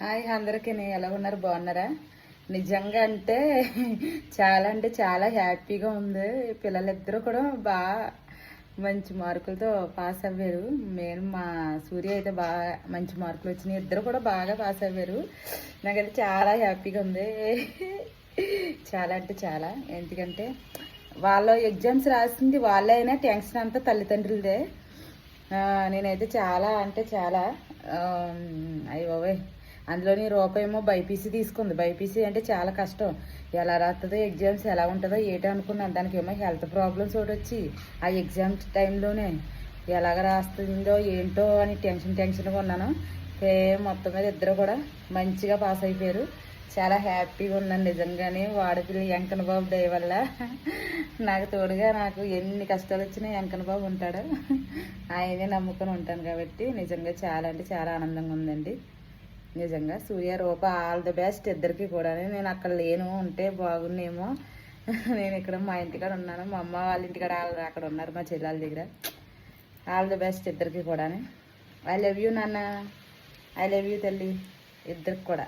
Hi అందరికీ, ఎలా ఉన్నారు? బాగున్నారా? నిజంగా అంటే చాలా హ్యాపీగా ఉంది. పిల్లలిద్దరూ కూడా బాగా మంచి మార్కులతో పాస్ అవ్వారు. నేను మా సూర్య అయితే బాగా మంచి మార్కులు వచ్చినాయి. ఇద్దరు కూడా బాగా పాస్ అవ్వారు. నాకైతే చాలా హ్యాపీగా ఉంది. చాలా అంటే చాలా. ఎందుకంటే వాళ్ళ ఎగ్జామ్స్ రాసింది వాళ్ళే అయినా టెన్షన్ అంతా తల్లిదండ్రులదే. నేనైతే చాలా అంటే చాలా అయ్యోవే అందులోని రూపాయేమో బైపీసీ తీసుకుంది. బైపీసీ అంటే చాలా కష్టం. ఎలా రాస్తుందో ఎగ్జామ్స్ ఎలా ఉంటుందో ఏటో అనుకున్నాను. దానికి ఏమో హెల్త్ ప్రాబ్లమ్స్ ఒకటి వచ్చి ఆ ఎగ్జామ్స్ టైంలోనే ఎలాగ రాస్తుందో ఏంటో అని టెన్షన్గా ఉన్నాను. మొత్తం మీద ఇద్దరు కూడా మంచిగా పాస్ అయిపోయారు. చాలా హ్యాపీగా ఉన్నాను నిజంగానే. వాడిపిల్లి వెంకన్న బాబు దయ వల్ల నాకు తోడుగా నాకు ఎన్ని కష్టాలు వచ్చినా వెంకన్న బాబు ఉంటాడు. ఆయనే నమ్ముకొని ఉంటాను కాబట్టి నిజంగా చాలా అంటే చాలా ఆనందంగా ఉందండి. నిజంగా సూర్య రూప ఆల్ ది బెస్ట్ ఇద్దరికి కూడా. నేను అక్కడ లేను, ఉంటే బాగున్నేమో. నేను ఇక్కడ మా ఇంటికాడ ఉన్నాను. మా అమ్మ వాళ్ళ ఇంటికాడ అక్కడ ఉన్నారు మా చెల్లెల దగ్గర. ఆల్ ది బెస్ట్ ఇద్దరికి కూడా. ఐ లవ్ యూ నాన్న, ఐ లవ్ యూ తల్లి, ఇద్దరికి కూడా.